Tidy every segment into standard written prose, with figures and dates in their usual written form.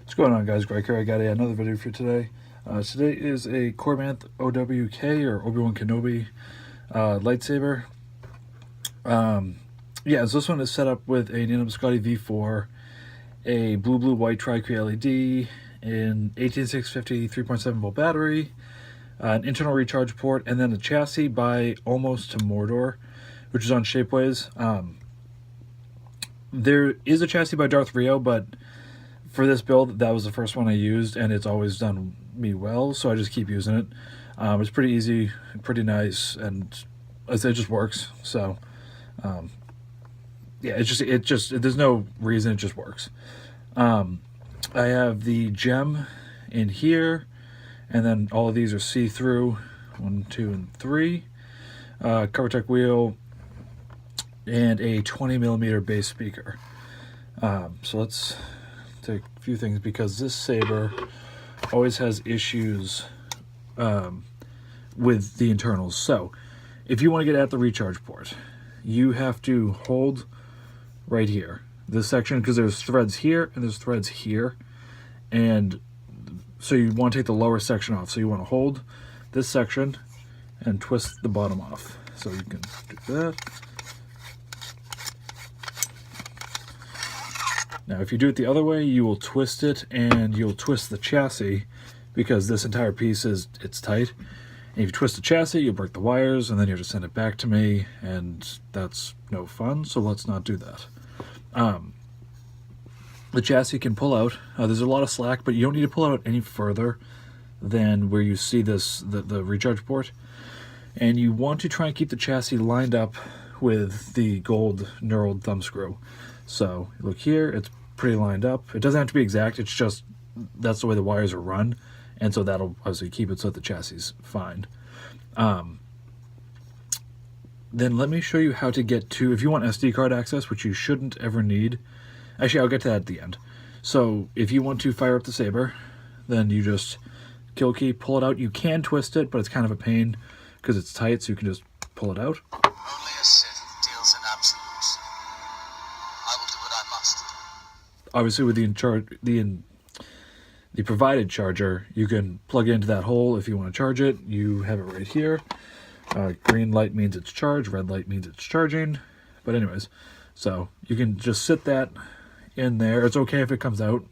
What's going on, guys? Greg here. I got another video for today. Today is a Korbanth OWK or Obi-Wan Kenobi lightsaber. So this one is set up with a Scotty V4, a blue-white tri-cree LED, an 18650 3.7 volt battery, an internal recharge port, and then a chassis by Almost to Mordor, which is on Shapeways. There is a chassis by Darth Rio, but for this build, that was the first one I used, and it's always done me well, so I just keep using it. It's pretty easy, pretty nice, and it just works. So, yeah, it just there's no reason, it just works. I have the gem in here, and then all of these are see-through, 1, 2, and 3. CoverTech wheel, and a 20mm bass speaker. So let's take a few things, because this saber always has issues with the internals. So if you want to get at the recharge port, you have to hold right here, this section, because there's threads here and there's threads here, and so you want to take the lower section off. So you want to hold this section and twist the bottom off. So you can do that. Now, if you do it the other way, you will twist it, and you'll twist the chassis, because this entire piece it's tight. And if you twist the chassis, you'll break the wires, and then you have to send it back to me, and that's no fun, so let's not do that. The chassis can pull out. There's a lot of slack, but you don't need to pull out any further than where you see the recharge port. And you want to try and keep the chassis lined up with the gold knurled thumb screw. So look here, it's pretty lined up. It doesn't have to be exact, it's just that's the way the wires are run, and so that'll obviously keep it so that the chassis is fine. Then let me show you how to get to, if you want SD card access, which you shouldn't ever need. Actually, I'll get to that at the end. So if you want to fire up the saber, then you just kill key, pull it out. You can twist it, but it's kind of a pain because it's tight, so you can just pull it out. Only a Sith deals in absolutes. I will do what I must. Obviously, with the provided charger, you can plug into that hole if you want to charge it. You have it right here. Green light means it's charged, red light means it's charging. But anyways, so you can just sit that in there. It's okay if it comes out.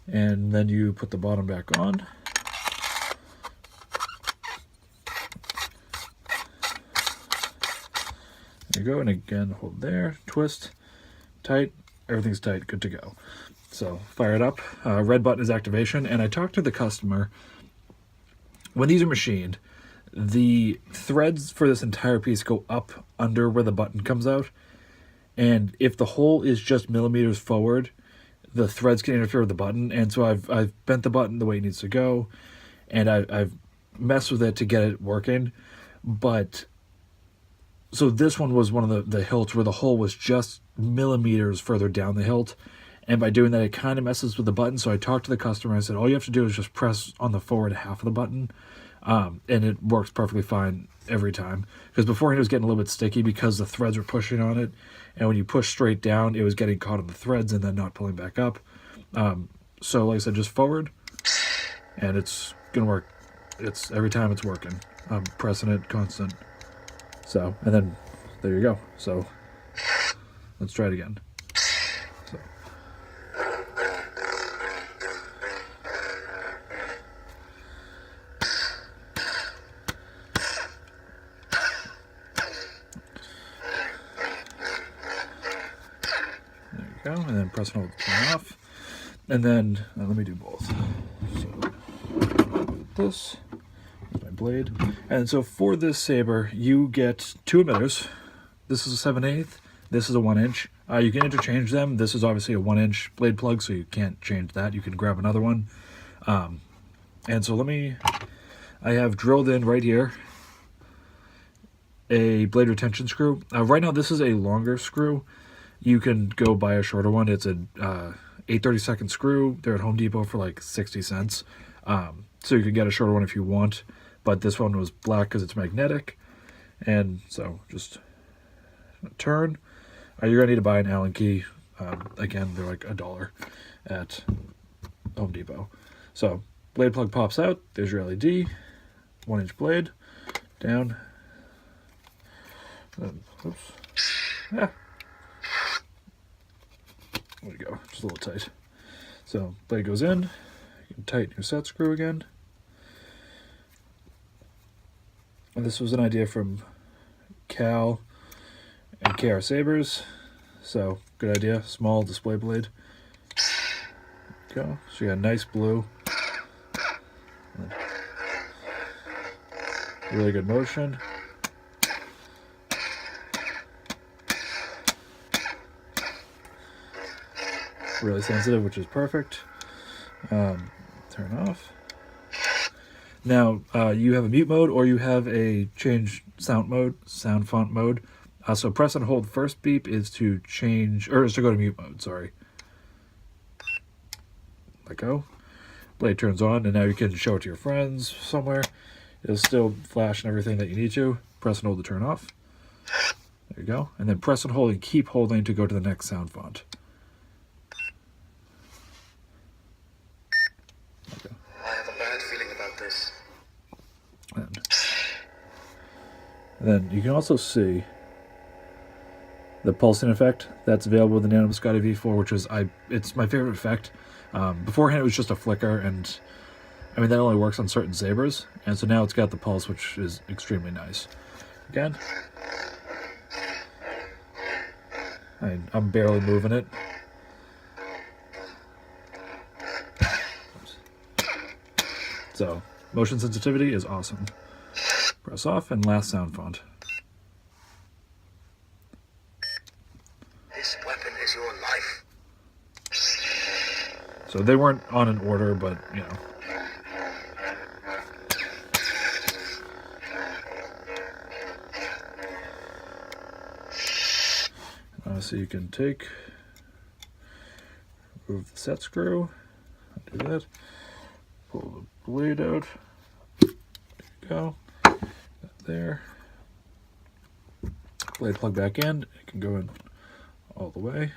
And then you put the bottom back on. There you go, and again, hold there, twist, tight, everything's tight, good to go. So fire it up. Red button is activation, and I talked to the customer. When these are machined, the threads for this entire piece go up under where the button comes out, and if the hole is just millimeters forward, the threads can interfere with the button. And so I've bent the button the way it needs to go, and I've messed with it to get it working. But so this one was one of the hilts where the hole was just millimeters further down the hilt, and by doing that, it kind of messes with the button. So I talked to the customer and I said, all you have to do is just press on the forward half of the button, and it works perfectly fine every time. Because beforehand it was getting a little bit sticky because the threads were pushing on it, and when you push straight down, it was getting caught on the threads and then not pulling back up. So like I said, just forward, and it's gonna work. It's every time it's working. I'm pressing it constant. So, and then there you go. So let's try it again. So. There you go, and then press and hold to turn off. And then, let me do both. So, this is my blade. And so for this saber, you get 2 emitters. This is a 7/8, this is a 1-inch. You can interchange them. This is obviously a 1-inch blade plug, so you can't change that. You can grab another one. And so I have drilled in right here a blade retention screw. Right now this is a longer screw. You can go buy a shorter one. It's a 8/32 screw. They're at Home Depot for like 60 cents. So you could get a shorter one if you want, but this one was black because it's magnetic. And so just turn. You're gonna need to buy an Allen key. Again, they're like $1 at Home Depot. So blade plug pops out. There's your LED, 1-inch blade, down. Oops. Yeah. There we go. Just a little tight. So blade goes in. You can tighten your set screw again. And this was an idea from Cal and KR Sabers. So good idea. Small display blade. Go. So you got a nice blue. Really good motion. Really sensitive, which is perfect. Turn off. Now, you have a mute mode or you have a change sound mode, Soundfont mode. So press and hold first beep is to change, or is to go to mute mode, sorry. Let go. Blade turns on, and now you can show it to your friends somewhere. It'll still flash and everything that you need to. Press and hold to turn off. There you go. And then press and hold and keep holding to go to the next sound font. Okay. I have a bad feeling about this. And then you can also see the pulsing effect that's available with the NBv4, which is it's my favorite effect. Beforehand it was just a flicker, and I mean that only works on certain sabers, and so now it's got the pulse, which is extremely nice. Again, I'm barely moving it. So motion sensitivity is awesome. Press off and last sound font. This weapon is your life. So they weren't on an order, but you know. So you can remove the set screw, do that, pull the blade out, there you go, there, blade plug back in, it can go in all the way,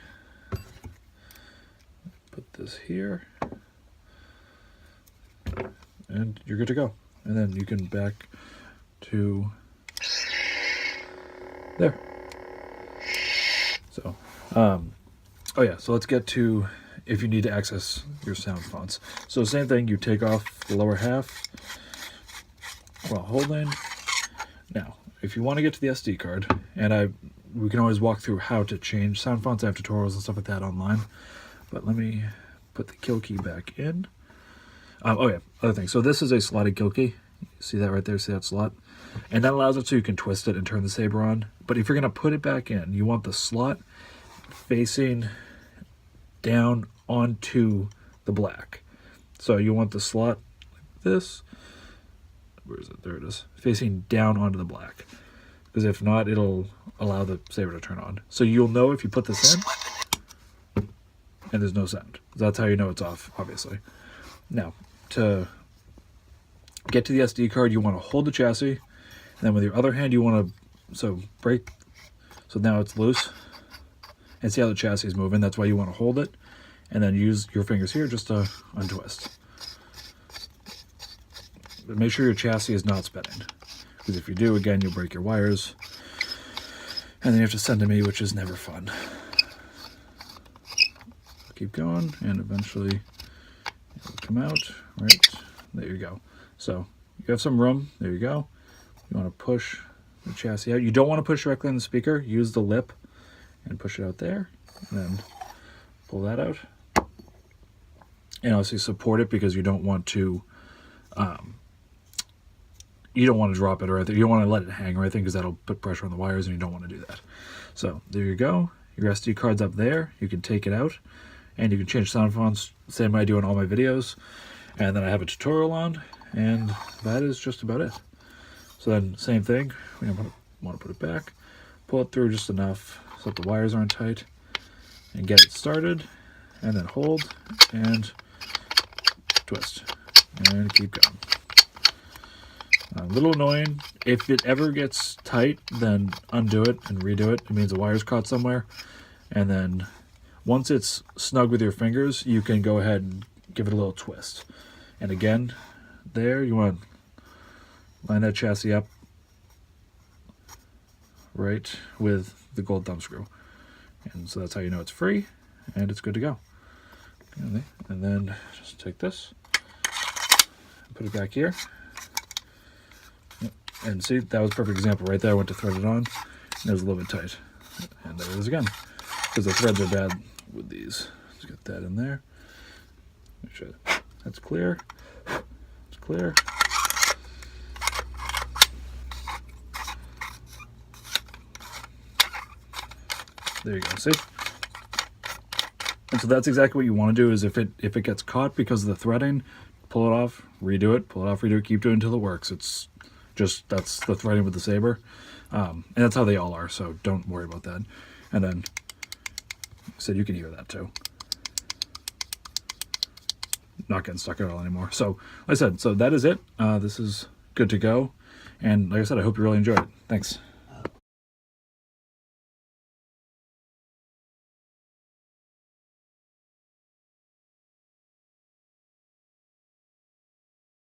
put this here, and you're good to go. And then you can back to there. So, oh yeah, so let's get to if you need to access your sound fonts. So same thing, you take off the lower half while holding. Now, if you want to get to the SD card, and we can always walk through how to change sound fonts. I have tutorials and stuff like that online. But let me put the kill key back in. Oh yeah, other thing. So this is a slotted kill key. See that right there? See that slot? And that allows it so you can twist it and turn the saber on. But if you're going to put it back in, you want the slot facing down onto the black. So you want the slot like this. Where is it? There it is. Facing down onto the black. Because if not, it'll allow the saber to turn on. So you'll know if you put this in and there's no sound. That's how you know it's off, obviously. Now, to get to the SD card, you want to hold the chassis, and then with your other hand, you want to break. So now it's loose, and see how the chassis is moving. That's why you want to hold it, and then use your fingers here just to untwist. But make sure your chassis is not spinning, because if you do, again, you'll break your wires, and then you have to send to me, which is never fun. Keep going, and eventually it'll come out. Right there, you go. So you have some room. There you go. You want to push the chassis out. You don't want to push directly on the speaker. Use the lip and push it out there, and then pull that out. And obviously support it, because you don't want to drop it or anything. You don't want to let it hang or anything, because that'll put pressure on the wires, and you don't want to do that. So there you go. Your SD card's up there. You can take it out, and you can change sound fonts, same way I do in all my videos. And then I have a tutorial on, and that is just about it. So then, same thing, we want to put it back, pull it through just enough so that the wires aren't tight, and get it started, and then hold, and twist, and keep going. A little annoying. If it ever gets tight, then undo it and redo it. It means the wire's caught somewhere. And then once it's snug with your fingers, you can go ahead and give it a little twist. And again, there you want to line that chassis up right with the gold thumb screw. And so that's how you know it's free and it's good to go. And then just take this, put it back here. And see, that was a perfect example right there. I went to thread it on, and it was a little bit tight. And there it is again, because the threads are bad with these. Let's get that in there. Make sure that's clear. It's clear. There you go, see? And so that's exactly what you want to do, is if it gets caught because of the threading, pull it off, redo it, pull it off, redo it, keep doing it until it works. It's just, that's the threading with the saber. And that's how they all are, so don't worry about that. And then, like I said, you can hear that too. Not getting stuck at all anymore. So, like I said, so that is it. This is good to go. And like I said, I hope you really enjoyed it. Thanks.